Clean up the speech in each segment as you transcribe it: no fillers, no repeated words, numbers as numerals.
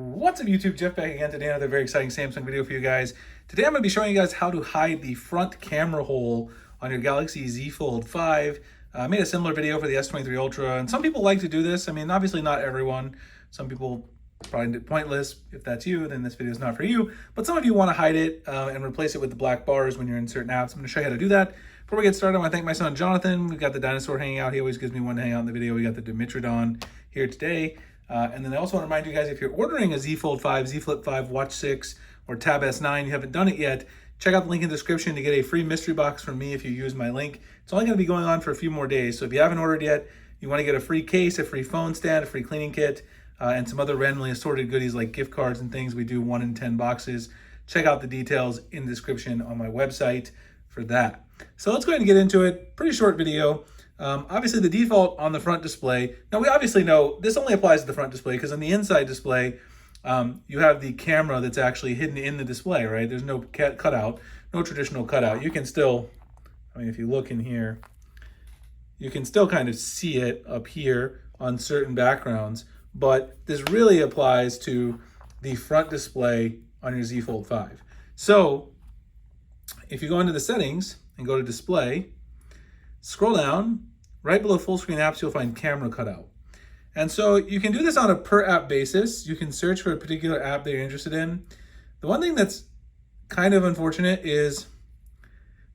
What's up YouTube, Jeff back again today, another very exciting Samsung video for you guys. Today I'm going to be showing you guys how to hide the front camera hole on your Galaxy Z Fold 5. I made a similar video for the S23 Ultra, and some people like to do this. I mean, obviously not everyone. Some people probably pointless. If that's you, then this video is not for you. But some of you want to hide it and replace it with the black bars when you're in certain apps. I'm going to show you how to do that. Before we get started, I want to thank my son Jonathan. We've got the dinosaur hanging out. He always gives me one to hang out in the video. We got the Dimetrodon here today. And then I also want to remind you guys, if you're ordering a Z Fold 5, Z Flip 5, Watch 6, or Tab S9, you haven't done it yet, check out the link in the description to get a free mystery box from me if you use my link. It's only going to be going on for a few more days, so if you haven't ordered yet, you want to get a free case, a free phone stand, a free cleaning kit, and some other randomly assorted goodies like gift cards and things. We do 1 in 10 boxes. Check out the details in the description on my website for that. So let's go ahead and get into it. Pretty short video. Obviously the default on the front display, now we obviously know this only applies to the front display because on the inside display, you have the camera that's actually hidden in the display, right? There's no cutout, no traditional cutout. You can still, I mean, if you look in here, you can still kind of see it up here on certain backgrounds, but this really applies to the front display on your Z Fold 5. So if you go into the settings and go to display, scroll down, right below full screen apps, you'll find camera cutout. And so you can do this on a per app basis. You can search for a particular app that you're interested in. The one thing that's kind of unfortunate is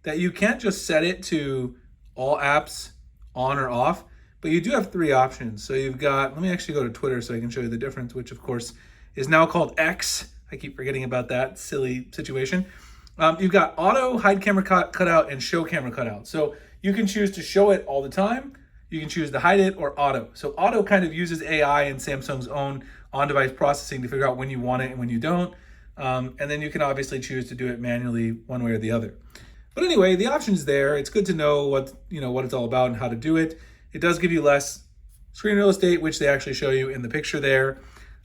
that you can't just set it to all apps on or off, but you do have 3 options. So you've got, let me actually go to Twitter so I can show you the difference, which of course is now called X. I keep forgetting about that silly situation. You've got auto, hide camera cutout, and show camera cutout. So you can choose to show it all the time. You can choose to hide it or auto. So auto kind of uses AI and Samsung's own on-device processing to figure out when you want it and when you don't. And then you can obviously choose to do it manually one way or the other. But anyway, the option's there. It's good to know what it's all about and how to do it. It does give you less screen real estate, which they actually show you in the picture there.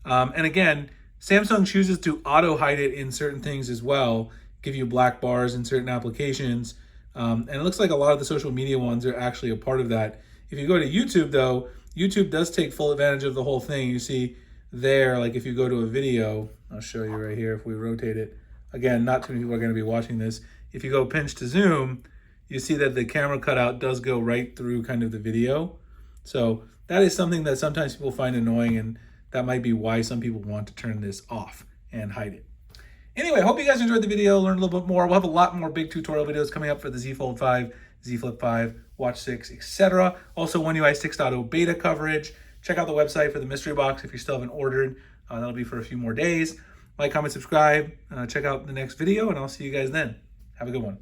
And again, Samsung chooses to auto hide it in certain things as well, give you black bars in certain applications. And it looks like a lot of the social media ones are actually a part of that. If you go to YouTube though, YouTube does take full advantage of the whole thing. You see there, like if you go to a video, I'll show you right here if we rotate it. Again, not too many people are going to be watching this. If you go pinch to zoom, you see that the camera cutout does go right through kind of the video. So that is something that sometimes people find annoying, and that might be why some people want to turn this off and hide it. Anyway, hope you guys enjoyed the video, learned a little bit more. We'll have a lot more big tutorial videos coming up for the Z Fold 5, Z Flip 5, Watch 6, etc. Also, One UI 6.0 beta coverage. Check out the website for the mystery box if you still haven't ordered. That'll be for a few more days. Like, comment, subscribe. Check out the next video, and I'll see you guys then. Have a good one.